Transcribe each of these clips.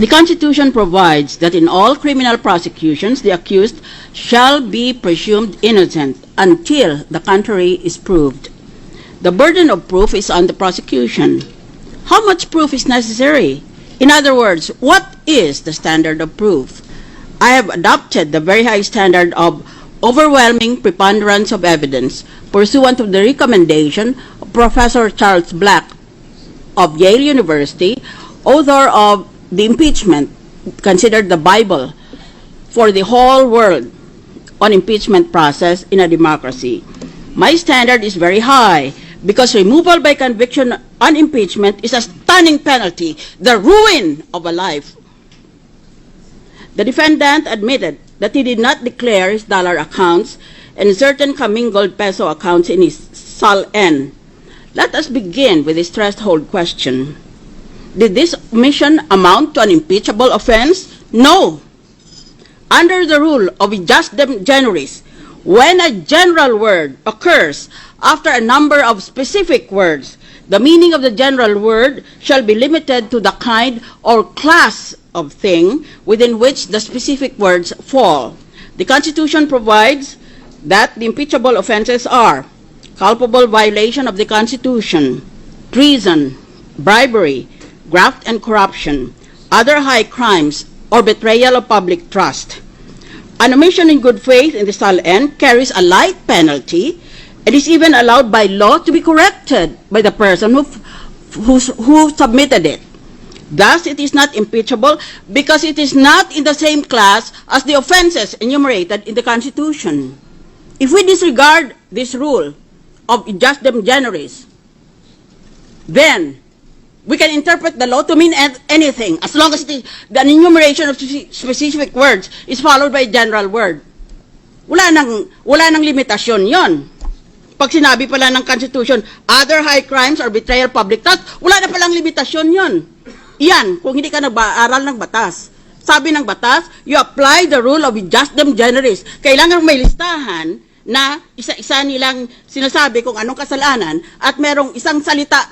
The Constitution provides that in all criminal prosecutions, the accused shall be presumed innocent until the contrary is proved. The burden of proof is on the prosecution. How much proof is necessary? In other words, what is the standard of proof? I have adopted the very high standard of overwhelming preponderance of evidence pursuant to the recommendation of Professor Charles Black of Yale University, author of the Impeachment, considered the Bible for the whole world on impeachment process in a democracy. My standard is very high because removal by conviction on impeachment is a stunning penalty, the ruin of a life. The defendant admitted that he did not declare his dollar accounts and certain commingled peso accounts in his SAL-N. Let us begin with this threshold question. Did this omission amount to an impeachable offense? No. Under the rule of justem generis, when a general word occurs after a number of specific words, the meaning of the general word shall be limited to the kind or class of thing within which the specific words fall. The Constitution provides that the impeachable offenses are culpable violation of the Constitution, treason, bribery, graft and corruption, other high crimes, or betrayal of public trust. An omission in good faith in the SAL-N carries a light penalty and is even allowed by law to be corrected by the person who submitted it. Thus, it is not impeachable because it is not in the same class as the offenses enumerated in the Constitution. If we disregard this rule of justem generis, then we can interpret the law to mean anything as long as the enumeration of specific words is followed by a general word. Wala nang limitasyon yon. Pag sinabi pala ng Constitution, other high crimes or betrayal of public trust, wala na palang limitasyon yon. Yan, kung hindi ka nag-aaral ng batas. Sabi ng batas, you apply the rule of justem generis. Kailangan may listahan na isa-isa nilang sinasabi kung anong kasalanan at merong isang salita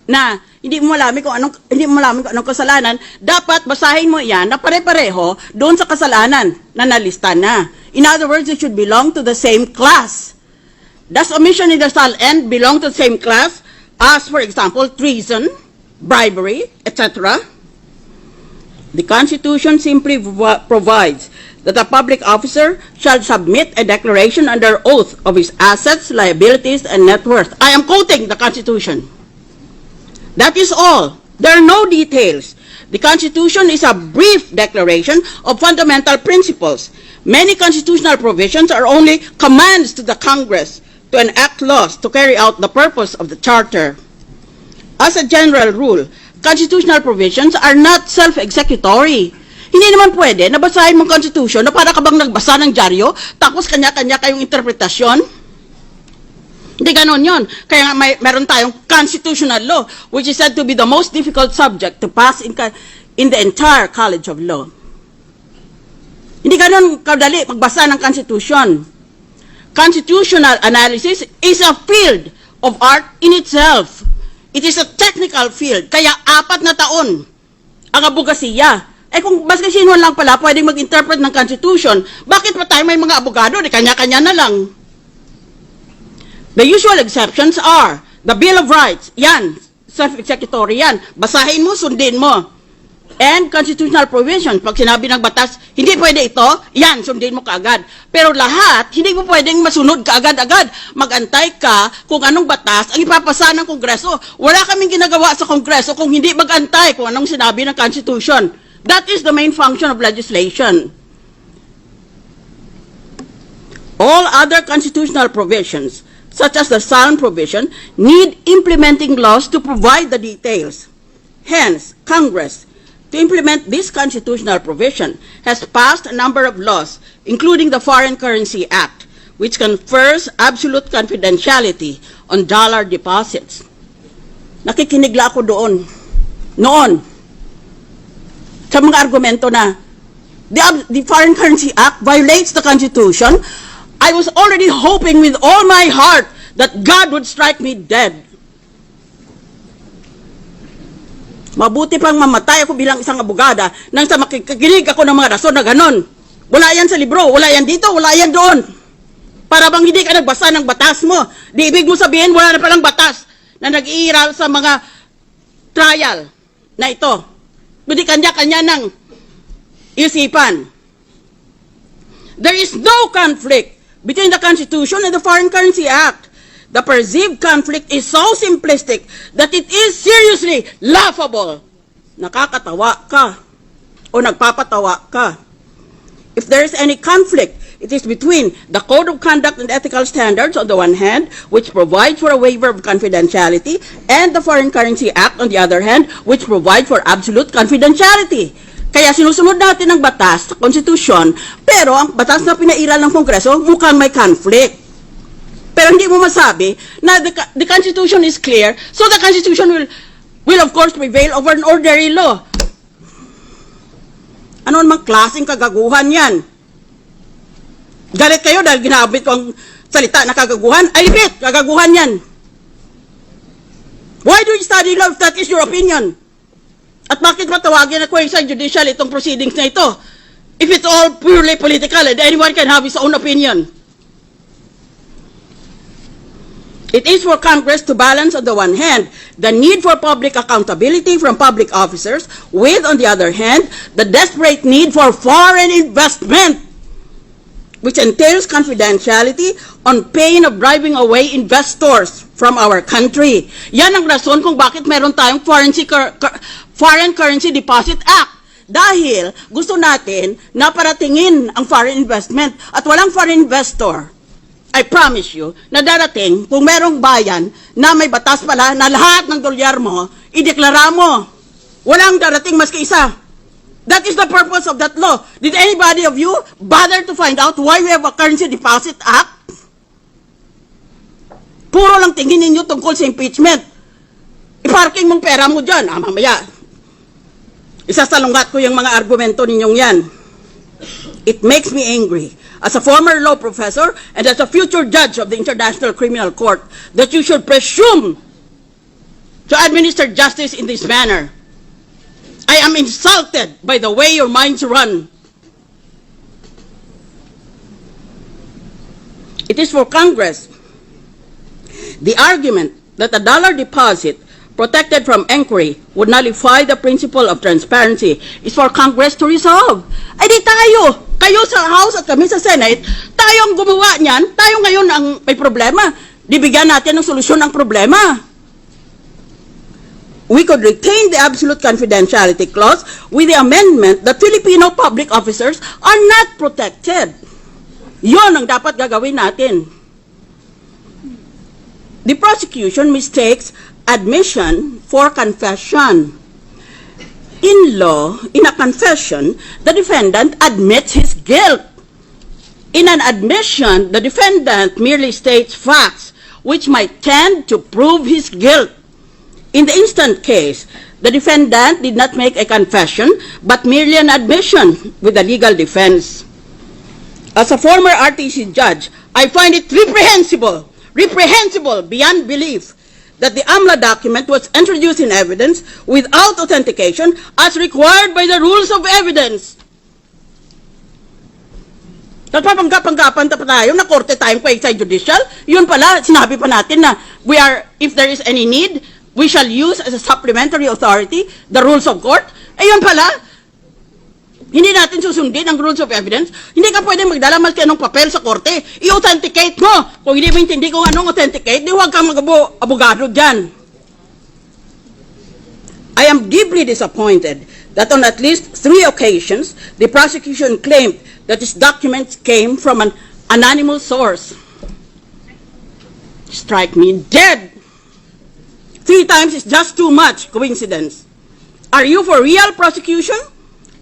na hindi mo malaman kung anong kasalanan, dapat basahin mo yan na pare-pareho doon sa kasalanan na nalista na. In other words, it should belong to the same class. Does omission in the SAL-N belong to the same class as, for example, treason, bribery, etc.? The Constitution simply provides that a public officer shall submit a declaration under oath of his assets, liabilities, and net worth. I am quoting the Constitution. That is all. There are no details. The Constitution is a brief declaration of fundamental principles. Many constitutional provisions are only commands to the Congress to enact laws to carry out the purpose of the Charter. As a general rule, constitutional provisions are not self-executory. Hindi naman pwede na basahin mong Constitution na para ka bang nagbasa ng dyaryo, tapos kanya-kanya kayong interpretasyon. Hindi ganon yun. Kaya meron tayong constitutional law, which is said to be the most difficult subject to pass in the entire College of Law. Hindi ganon kadali magbasa ng Constitution. Constitutional analysis is a field of art in itself. It is a technical field. Kaya 4 na taon ang abogasiya. Kung baska sino lang pala pwedeng mag-interpret ng Constitution, bakit pa tayo may mga abogado? Kanya-kanya na lang. The usual exceptions are the Bill of Rights, yan, self-executory yan, basahin mo, sundin mo. And constitutional provisions, pag sinabi ng batas, hindi pwede ito, yan, sundin mo kaagad. Pero lahat, hindi mo pwedeng masunod kaagad-agad. Magantay ka kung anong batas ang ipapasa ng Kongreso. Wala kaming ginagawa sa Kongreso kung hindi magantay kung anong sinabi ng Constitution. That is the main function of legislation. All other constitutional provisions, such as the SAL provision, need implementing laws to provide the details. Hence, Congress, to implement this constitutional provision, has passed a number of laws, including the Foreign Currency Act, which confers absolute confidentiality on dollar deposits. Nakikinigla ako noon, sa mga argumento na the Foreign Currency Act violates the Constitution. I was already hoping with all my heart that God would strike me dead. Mabuti pang mamatay ako bilang isang abogada nang sa makikinig ako ng mga rason na ganon. Wala yan sa libro, wala yan dito, wala yan doon. Para bang hindi ka nagbasa ng batas mo. Di ibig mo sabihin, wala na palang batas na nag-iiral sa mga trial na ito. Hindi kanya-kanya ng isipan. There is no conflict between the Constitution and the Foreign Currency Act. The perceived conflict is so simplistic that it is seriously laughable. Nakakatawa ka o nagpapatawa ka. If there is any conflict, it is between the Code of Conduct and Ethical Standards on the one hand, which provides for a waiver of confidentiality, and the Foreign Currency Act on the other hand, which provides for absolute confidentiality. Kaya sinusunod natin ang batas sa konstitusyon, pero ang batas na pinairal ng Kongreso mukhang may conflict. Pero hindi mo masabi na the Constitution is clear, so the Constitution will of course prevail over an ordinary law. Ano namang klaseng kagaguhan yan? Galit kayo dahil ginamit ko ang salita na kagaguhan? I repeat, kagaguhan yan. Why do you study law if that is your opinion? At bakit matawagin na quasi-judicial itong proceedings na ito? If it's all purely political and anyone can have his own opinion. It is for Congress to balance on the one hand the need for public accountability from public officers with, on the other hand, the desperate need for foreign investment, which entails confidentiality on pain of driving away investors from our country. Yan ang rason kung bakit meron tayong Foreign Currency Deposit Act. Dahil gusto natin na paratingin ang foreign investment at walang foreign investor. I promise you na darating kung merong bayan na may batas pala na lahat ng dolyar mo, ideklara mo. Walang darating maski isa. That is the purpose of that law. Did anybody of you bother to find out why we have a Currency Deposit Act? Puro lang tingin ninyo tungkol sa impeachment. Iparking mong pera mo dyan. Mamaya, isasalungat ko yung mga argumento ninyong yan. It makes me angry, as a former law professor and as a future judge of the International Criminal Court, that you should presume to administer justice in this manner. I am insulted by the way your minds run. It is for Congress. The argument that a dollar deposit protected from inquiry would nullify the principle of transparency is for Congress to resolve. Ay di tayo, kayo sa House at kami sa Senate, tayo ang gumawa niyan, tayo ngayon ang may problema. Dibigyan natin ng solusyon ng problema. We could retain the absolute confidentiality clause with the amendment that Filipino public officers are not protected. Yon ang dapat gagawin natin. The prosecution mistakes admission for confession. In law, in a confession, the defendant admits his guilt. In an admission, the defendant merely states facts which might tend to prove his guilt. In the instant case, the defendant did not make a confession, but merely an admission with a legal defense. As a former RTC judge, I find it reprehensible beyond belief, that the AMLA document was introduced in evidence without authentication as required by the rules of evidence. Nagpapanggap-panggapan pa tayo na korte tayong quasi-judicial. Yun pala, sinabi pa natin na if there is any need, we shall use as a supplementary authority the rules of court. Ayun pala, hindi natin susundin ang rules of evidence. Hindi ka pwede magdala maski anong papel sa korte. I-authenticate mo. Kung hindi mo intindi kung anong authenticate, di huwag kang mag-abogado dyan. I am deeply disappointed that on at least 3 occasions, the prosecution claimed that these documents came from an anonymous source. Strike me dead. 3 times is just too much coincidence. Are you for real prosecution?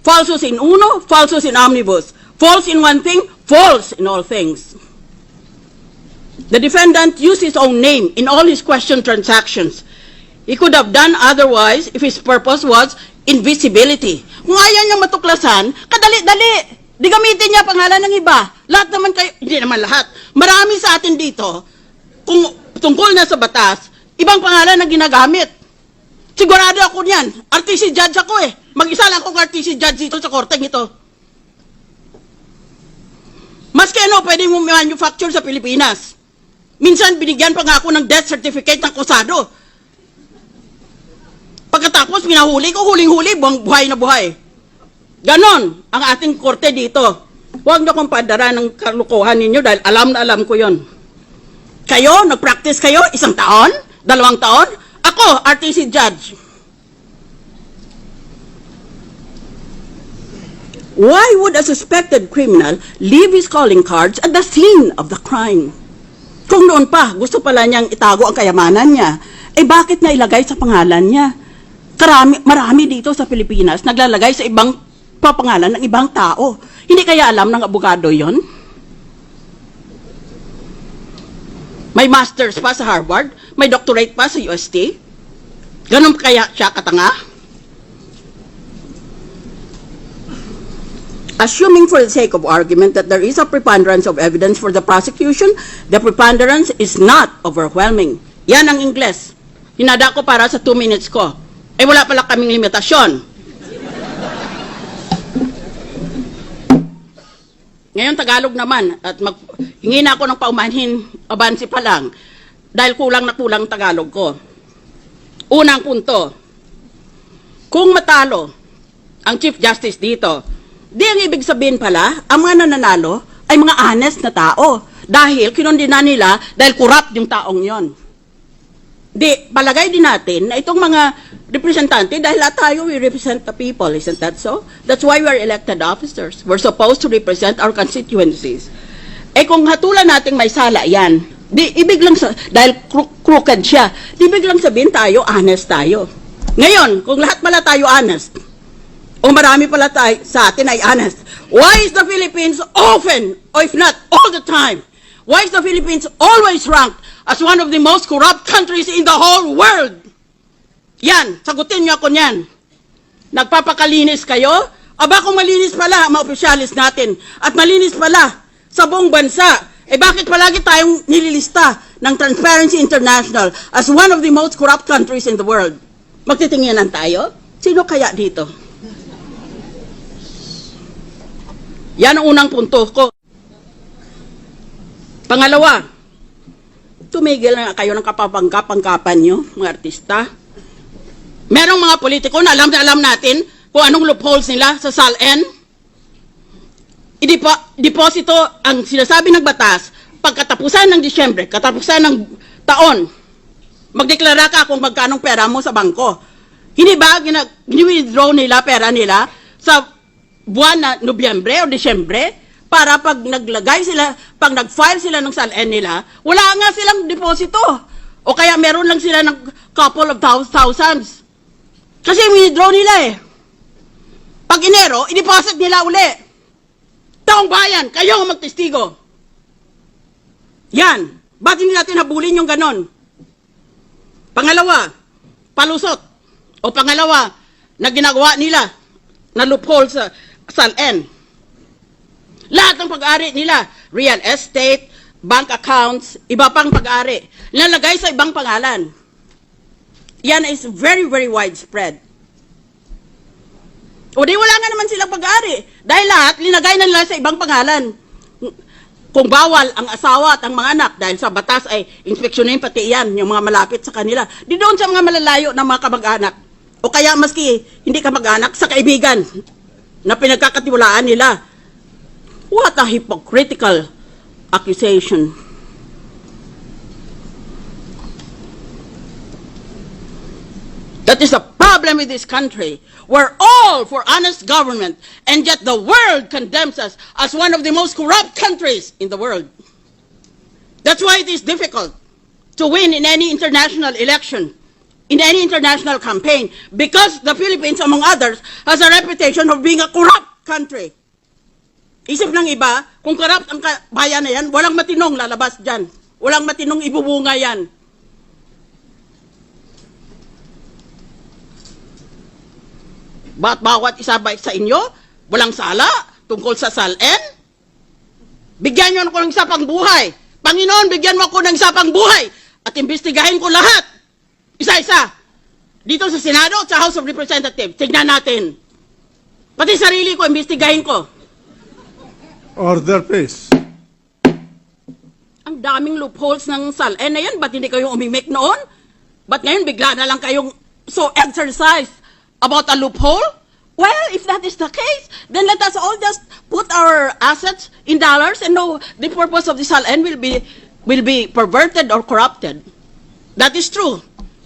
Falsus in uno, falsus in omnibus. False in one thing, false in all things. The defendant used his own name in all his question transactions. He could have done otherwise if his purpose was invisibility. Kung ayaw niyang matuklasan, kadali-dali. Di gamitin niya pangalan ng iba. Lahat naman kayo, hindi naman lahat. Marami sa atin dito, kung tungkol na sa batas, ibang pangalan na ginagamit. Sigurado ako niyan. RTC judge ako eh. Mag-isa lang akong RTC judge dito sa korteng ito. Maski ano, pwede mo manufacture sa Pilipinas. Minsan, binigyan pa nga ako ng death certificate ng kusado. Pagkatapos, minahuli ko, huling-huli, buhay na buhay. Ganon ang ating korte dito. Huwag na kong padara ng kalukuhan ninyo dahil alam na alam ko yon. Kayo, nag-practice kayo, 1 taon, 2 taon. Ako, RTC judge. Why would a suspected criminal leave his calling cards at the scene of the crime? Kung noon pa, gusto pala niyang itago ang kayamanan niya, eh bakit na ilagay sa pangalan niya? Marami dito sa Pilipinas naglalagay sa ibang papangalan ng ibang tao. Hindi kaya alam ng abogado yon? May master's pa sa Harvard, may doctorate pa sa UST. Ganun kaya siya katanga? Assuming for the sake of argument that there is a preponderance of evidence for the prosecution, the preponderance is not overwhelming. Yan ang Ingles. Hinada ko para sa 2 minutes ko. Eh wala pala kaming limitasyon. Ngayon Tagalog naman, at hingi na ako ng paumanhin, abansi pa lang, dahil kulang na kulang Tagalog ko. Unang punto, kung matalo ang Chief Justice dito, di ang ibig sabihin pala, ang mga nananalo ay mga honest na tao. Dahil kinundina nila dahil corrupt yung taong yon. Di, palagay din natin na itong mga representante, dahil lahat tayo, we represent the people, isn't that so? That's why we are elected officers. We're supposed to represent our constituencies. Eh kung hatulan natin may sala yan, di, ibig lang, dahil crooked siya, di ibig lang sabihin tayo, honest tayo. Ngayon, kung lahat pala tayo honest, o marami pala tayo sa atin ay honest, why is the Philippines often, or if not all the time, why is the Philippines always ranked as one of the most corrupt countries in the whole world? Yan, sagutin niyo ako niyan. Nagpapakalinis kayo? Aba kung malinis pala ang mga opisyalis natin at malinis pala sa buong bansa, eh bakit palagi tayong nililista ng Transparency International as one of the most corrupt countries in the world? Magtitinginan tayo? Sino kaya dito? Yan ang unang punto ko. Pangalawa, tumigil na kayo ng kapapangkapan nyo, mga artista. Merong mga politiko na alam natin kung anong loopholes nila sa SALN. Deposito ang sinasabi ng batas pagkatapusan ng Disyembre, katapusan ng taon. Magdeklara ka kung magkanong pera mo sa bangko. Hindi ba gini-withdraw nila pera nila sa buwan na Nobyembre o Disyembre para pag naglagay sila, pag nag-file sila ng SALN nila, wala nga silang deposito. O kaya meron lang sila ng couple of thousands. Kasi withdraw nila eh. Pag Enero, i-deposit nila uli. Taong bayan, kayo ang magtestigo. Yan. Ba't hindi natin habulin yung ganon? Pangalawa, palusot. O pangalawa, na ginagawa nila na loophole sa SALN. Lahat ng pag-ari nila, real estate, bank accounts, iba pang pag-ari, nalagay sa ibang pangalan. Yan is very, very widespread. O di wala nga naman silang pag-ari. Dahil lahat, linagay na nila sa ibang pangalan. Kung bawal ang asawa at ang mga anak, dahil sa batas ay inspeksyonin pati yan, yung mga malapit sa kanila. Di doon sa mga malalayo na mga kamag-anak. O kaya maski hindi kamag-anak, sa kaibigan na pinagkakatiwalaan nila. What a hypocritical accusation. That is a problem with this country. We're all for honest government, and yet the world condemns us as one of the most corrupt countries in the world. That's why it is difficult to win in any international election, in any international campaign, because the Philippines, among others, has a reputation of being a corrupt country. Isip ng iba, kung corrupt ang bayan na yan, walang matinong lalabas dyan. Walang matinong ibubunga yan. Ba't bawat isa ba sa inyo, walang sala tungkol sa SALN? Bigyan niyo ako ng isapang buhay. Panginoon, bigyan mo ako ng isapang buhay at imbestigahin ko lahat. Isa-isa. dito sa Senado at sa House of Representatives. Tignan natin. Pati sarili ko, imbestigahin ko. Order, please. Ang daming loopholes ng SALN na yan. Ba't hindi kayo umimik noon? Ba't ngayon bigla na lang kayong so exercised about a loophole? Well, if that is the case, then let us all just put our assets in dollars and know the purpose of the SALN will be perverted or corrupted. That is true.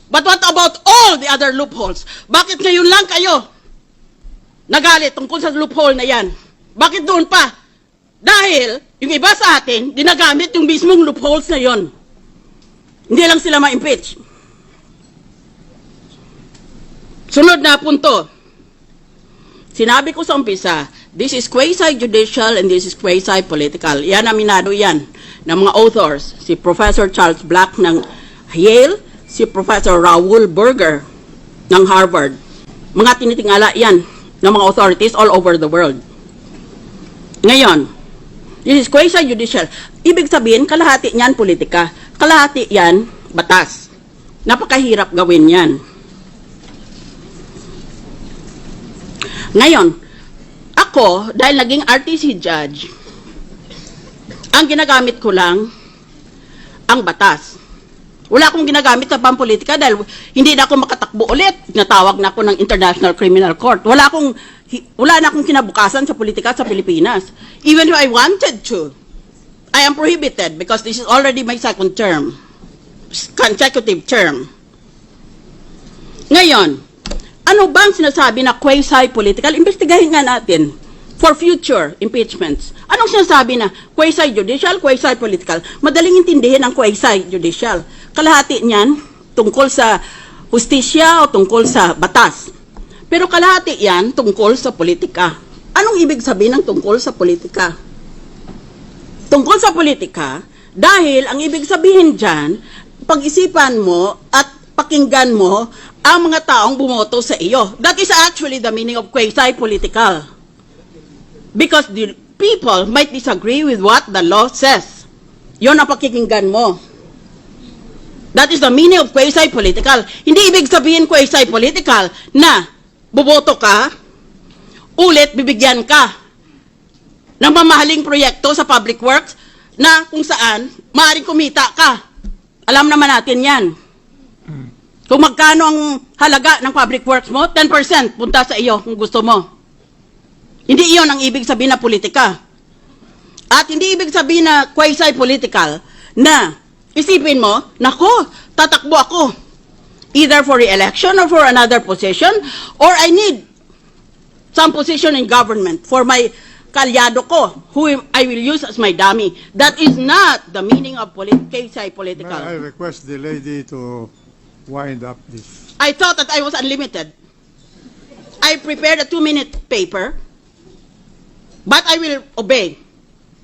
But what about all the other loopholes? Bakit ngayon lang kayo nagalit tungkol sa loophole na yan? Bakit doon pa? Dahil yung iba sa atin, dinagamit yung mismong loopholes na yon. Hindi lang sila ma-impeach. Sunod na punto. Sinabi ko sa umpisa, this is quasi-judicial and this is quasi-political. Yan, aminado yan ng mga authors. Si Professor Charles Black ng Yale, si Professor Raoul Berger ng Harvard. Mga tinitingala yan ng mga authorities all over the world. Ngayon, this is quasi-judicial. Ibig sabihin, kalahati niyan politika. Kalahati yan batas. Napakahirap gawin yan. Ngayon, ako, dahil naging RTC judge, ang ginagamit ko lang ang batas. Wala akong ginagamit sa pampolitika dahil hindi na ako makatakbo ulit. Natawag na ako ng International Criminal Court. Wala na akong kinabukasan sa politika sa Pilipinas. Even if I wanted to, I am prohibited because this is already my second term, consecutive term. Ngayon, ano bang sinasabi na quasi-political? Investigahin nga natin for future impeachments. Anong sinasabi na quasi-judicial, quasi-political? Madaling intindihin ang quasi-judicial. Kalahati niyan tungkol sa hustisya o tungkol sa batas. Pero kalahati yan tungkol sa politika. Anong ibig sabihin ng tungkol sa politika? Tungkol sa politika, dahil ang ibig sabihin dyan, pag-isipan mo at pakinggan mo ang mga taong bumoto sa iyo. That is actually the meaning of quasi-political. Because the people might disagree with what the law says. Yun ang pakikinggan mo. That is the meaning of quasi-political. Hindi ibig sabihin quasi-political na buboto ka, ulit bibigyan ka ng mamahaling proyekto sa public works na kung saan maaaring kumita ka. Alam naman natin yan. Kung magkano ang halaga ng public works mo, 10% punta sa iyo kung gusto mo. Hindi iyon ang ibig sabihin na politika. At hindi ibig sabihin na quasi-political na isipin mo, nako, tatakbo ako. Either for re-election or for another position, or I need some position in government for my kalyado ko, who I will use as my dummy. That is not the meaning of quasi-political. May I request the lady to wind up this? I thought that I was unlimited. I prepared a 2-minute paper, but I will obey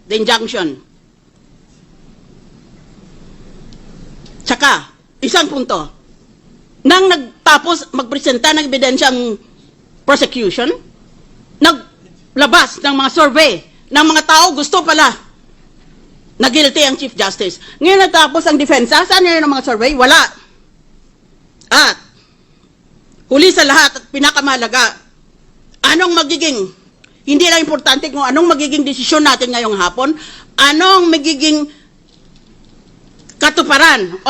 the injunction. Tsaka, isang punto. Nang nagtapos magpresenta ng ebidensyang prosecution, naglabas ng mga survey ng mga tao gusto pala na guilty ang Chief Justice. Ngayon natapos ang depensa, saan ngayon ang mga survey? Wala. At, huli sa lahat at pinakamahalaga, anong magiging, hindi lang importante kung anong magiging desisyon natin ngayong hapon, anong magiging katuparan,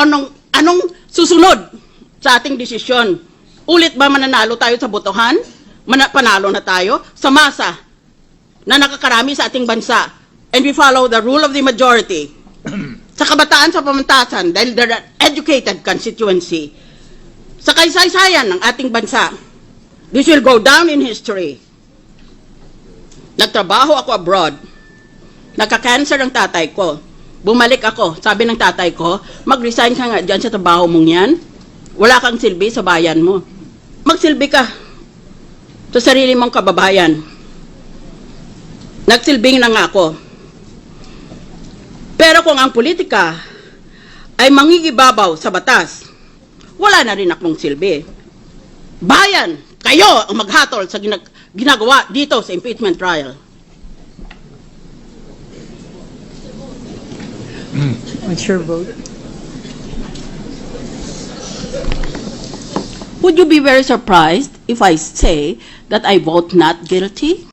anong susunod sa ating desisyon. Ulit ba mananalo tayo sa botohan? Panalo na tayo sa masa na nakakarami sa ating bansa. And we follow the rule of the majority. Sa kabataan sa pamantasan, dahil they're an educated constituency, sa kaysaysayan ng ating bansa, this will go down in history. Nagtrabaho ako abroad. Nagka-cancer ang tatay ko. Bumalik ako. Sabi ng tatay ko, mag-resign ka nga dyan sa trabaho mong yan. Wala kang silbi sa bayan mo. Magsilbi ka sa sarili mong kababayan. Nagsilbing na nga ako. Pero kung ang politika ay mangigibabaw sa batas, wala na rin akong silbi. Bayan, kayo ang maghatol sa ginagawa dito sa impeachment trial. What's your vote? Would you be very surprised if I say that I vote not guilty?